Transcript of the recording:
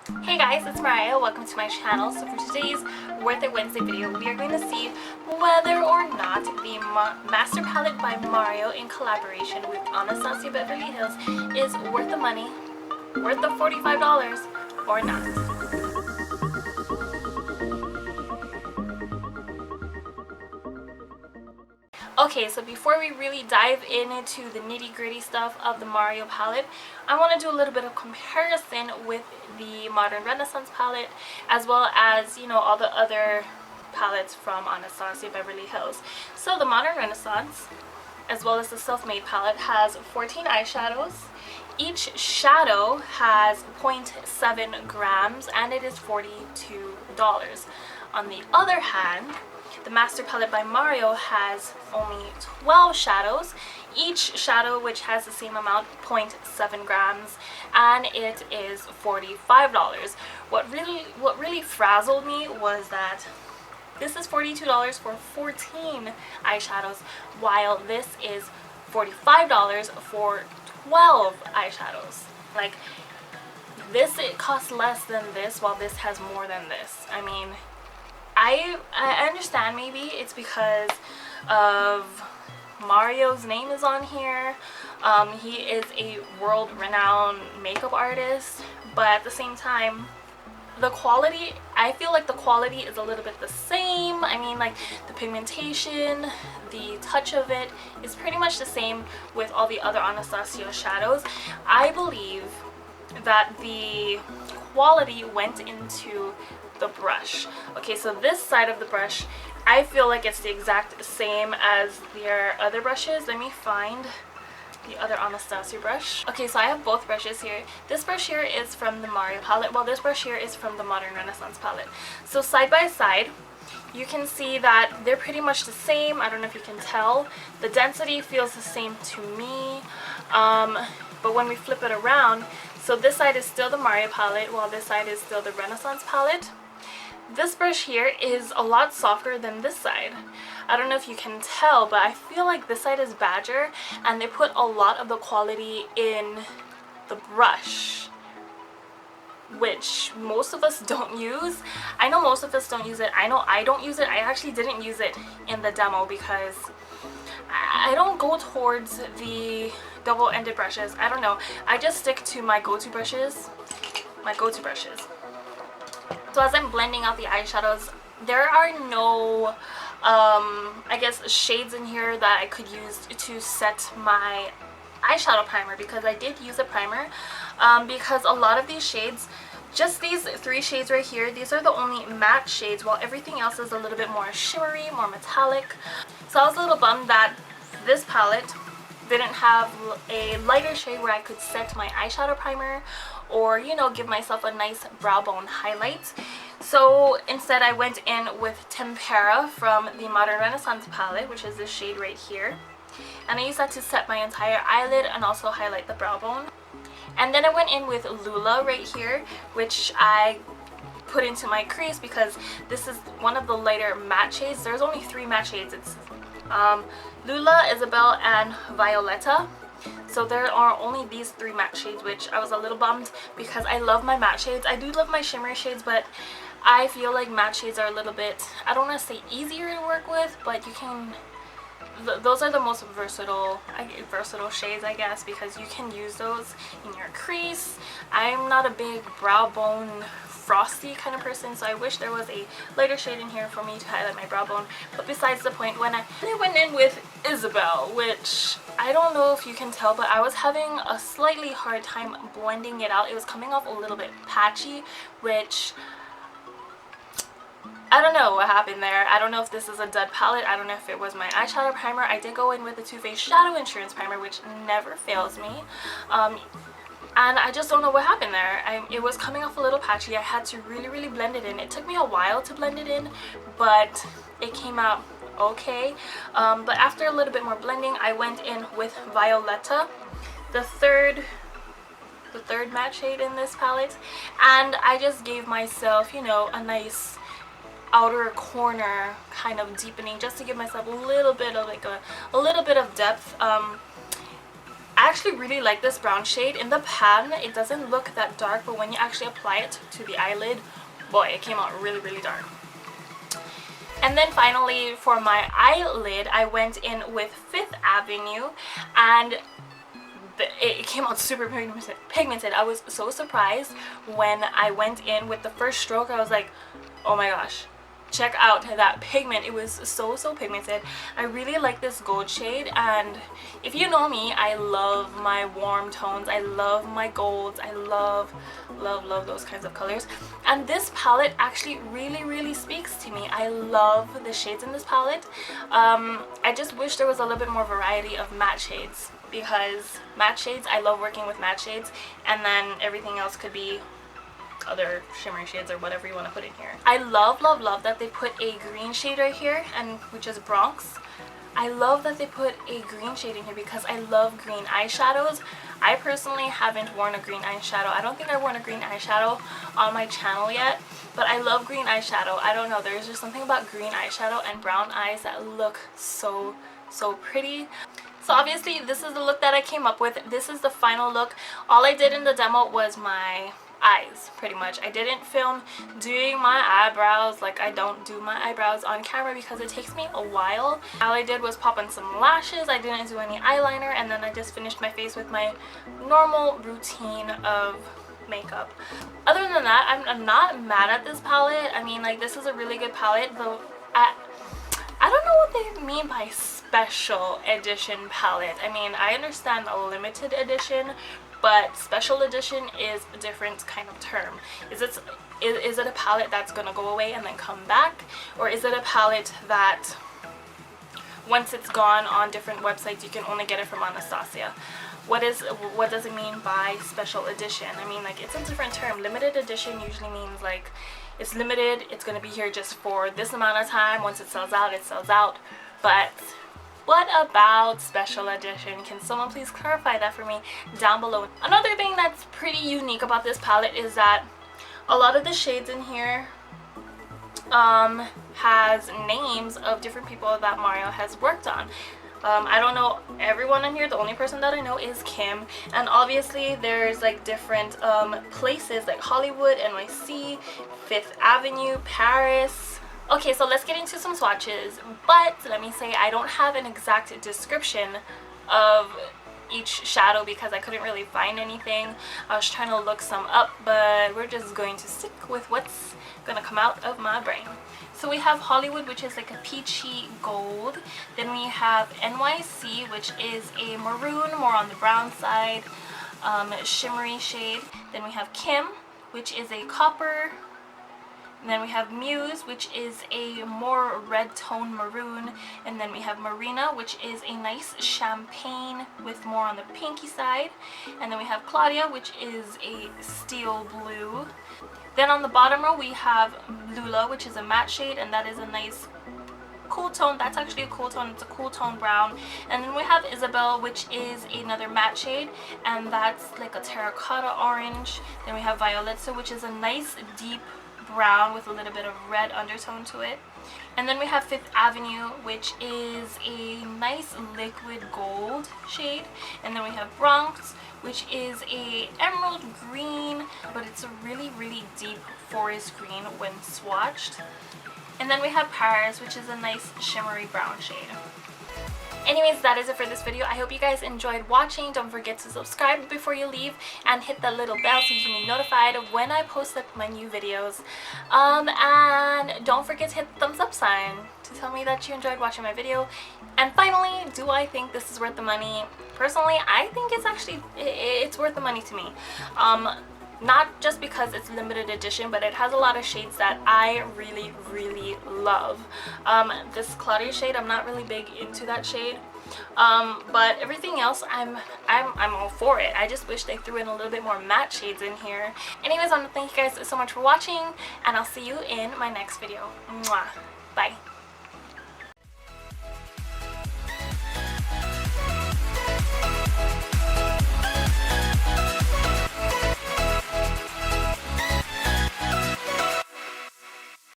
Hey guys, it's Mariah. Welcome to my channel. So for today's Worth It Wednesday video, we are going to see whether or not the Master Palette by Mario in collaboration with Anastasia Beverly Hills is worth the money, worth the $45 or not. Okay, so before we really dive into the nitty-gritty stuff of the Mario palette, I want to do a little bit of comparison with the Modern Renaissance palette, as well as, all the other palettes from Anastasia Beverly Hills. So the Modern Renaissance, as well as the Self-Made palette, has 14 eyeshadows. Each shadow has 0.7 grams and it is $42. On the other hand, the Master Palette by Mario has only 12 shadows, each shadow which has the same amount, 0.7 grams, and it is $45. What really frazzled me was that this is $42 for 14 eyeshadows, while this is $45 for 12 eyeshadows. Like, this, it costs less than this, while this has more than this. I mean, I understand maybe it's because of Mario's name is on here. He is a world-renowned makeup artist, but at the same time, the quality, I feel like the quality is a little bit the same. I mean, like, the pigmentation, the touch of it is pretty much the same with all the other Anastasia shadows. I believe that the quality went into the brush. Okay, so this side of the brush, I feel like it's the exact same as their other brushes. Let me find the other Anastasia brush. Okay, so I have both brushes here. This brush here is from the Mario palette, while this brush here is from the Modern Renaissance palette. So side by side, you can see that they're pretty much the same. I don't know if you can tell. The density feels the same to me. But when we flip it around, so this side is still the Mario palette, while this side is still the Renaissance palette. This brush here is a lot softer than this side. I don't know if you can tell, but I feel like this side is Badger, and they put a lot of the quality in the brush, which most of us don't use. I know most of us don't use it. I know I don't use it. I actually didn't use it in the demo because I don't go towards the double-ended brushes. I don't know. I just stick to my go-to brushes. So as I'm blending out the eyeshadows, there are no, I guess, shades in here that I could use to set my eyeshadow primer, because I did use a primer, because a lot of these shades, just these 3 shades right here, these are the only matte shades, while everything else is a little bit more shimmery, more metallic. So I was a little bummed that this palette didn't have a lighter shade where I could set my eyeshadow primer, or give myself a nice brow bone highlight. So instead I went in with Tempera from the Modern Renaissance palette, which is this shade right here, and I used that to set my entire eyelid and also highlight the brow bone. And then I went in with Lula right here, which I put into my crease because this is one of the lighter matte shades. There's only 3 matte shades. It's Lula, Isabel, and Violetta. So there are only these 3 matte shades, which I was a little bummed because I love my matte shades. I do love my shimmer shades, but I feel like matte shades are a little bit, I don't want to say easier to work with, but you can, those are the most versatile shades, I guess, because you can use those in your crease. I'm not a big brow bone frosty kind of person, so I wish there was a lighter shade in here for me to highlight my brow bone. But besides the point, when I went in with Isabel, which I don't know if you can tell, but I was having a slightly hard time blending it out. It was coming off a little bit patchy, which I don't know what happened there. I don't know if this is a dud palette. I don't know if it was my eyeshadow primer. I did go in with the Too Faced Shadow Insurance Primer, which never fails me. And I just don't know what happened there. It was coming off a little patchy. I had to really blend it in. It took me a while to blend it in, but it came out okay. But after a little bit more blending, I went in with Violetta, the third matte shade in this palette, and I just gave myself, a nice outer corner kind of deepening, just to give myself a little bit of a little bit of depth. I actually really like this brown shade. In the pan, it doesn't look that dark, but when you actually apply it to the eyelid, boy, it came out really, really dark. And then finally, for my eyelid, I went in with Fifth Avenue, and it came out super pigmented. I was so surprised when I went in with the first stroke. I was like, oh my gosh, check out that pigment. It was so pigmented. I really like this gold shade, and if you know me, I love my warm tones. I love my golds. I love those kinds of colors, and this palette actually really speaks to me. I love the shades in this palette. I just wish there was a little bit more variety of matte shades, because matte shades, I love working with matte shades, and then everything else could be other shimmery shades or whatever you want to put in here. I love that they put a green shade right here, and which is Bronx. I love that they put a green shade in here because I love green eyeshadows. I personally haven't worn a green eyeshadow. I don't think I've worn a green eyeshadow on my channel yet, but I love green eyeshadow. I don't know, there's just something about green eyeshadow and brown eyes that look so pretty. So obviously this is the look that I came up with. This is the final look. All I did in the demo was my eyes, pretty much. I didn't film doing my eyebrows. Like, I don't do my eyebrows on camera because it takes me a while. All I did was pop on some lashes. I didn't do any eyeliner, and then I just finished my face with my normal routine of makeup. Other than that, I'm not mad at this palette. I mean, like, this is a really good palette, though I don't know what they mean by special edition palette. I mean, I understand a limited edition, but special edition is a different kind of term. Is it a palette that's gonna go away and then come back, or is it a palette that once it's gone on different websites you can only get it from Anastasia? What does it mean by special edition? I mean, like, it's a different term. Limited edition usually means like it's limited, it's gonna be here just for this amount of time. Once it sells out, it sells out. But what about special edition? Can someone please clarify that for me down below? Another thing that's pretty unique about this palette is that a lot of the shades in here has names of different people that Maraiah has worked on. I don't know everyone in here. The only person that I know is Kim, and obviously there's like different places like Hollywood, NYC, Fifth Avenue, Paris. Okay, so let's get into some swatches, but let me say I don't have an exact description of each shadow because I couldn't really find anything. I was trying to look some up, but we're just going to stick with what's gonna come out of my brain. So we have Hollywood, which is like a peachy gold. Then we have NYC, which is a maroon, more on the brown side, shimmery shade. Then we have Kim, which is a copper. And then we have Muse, which is a more red tone maroon. And then we have Marina, which is a nice champagne with more on the pinky side. And then we have Claudia, which is a steel blue. Then on the bottom row we have Lula, which is a matte shade, and that is a nice cool tone. That's actually a cool tone. It's a cool tone brown. And then we have Isabel, which is another matte shade, and that's like a terracotta orange. Then we have Violetza, which is a nice deep brown with a little bit of red undertone to it. And then we have Fifth Avenue, which is a nice liquid gold shade. And then we have Bronx, which is a emerald green, but it's a really deep forest green when swatched. And then we have Paris, which is a nice shimmery brown shade. Anyways, that is it for this video. I hope you guys enjoyed watching. Don't forget to subscribe before you leave and hit that little bell so you can be notified of when I post up my new videos. And don't forget to hit the thumbs up sign to tell me that you enjoyed watching my video. And finally, do I think this is worth the money? Personally, I think it's worth the money to me. Not just because it's limited edition, but it has a lot of shades that I really love. This Claudia shade, I'm not really big into that shade, but everything else I'm all for it. I just wish they threw in a little bit more matte shades in here. Anyways, I want to thank you guys so much for watching, and I'll see you in my next video. Mwah. Bye.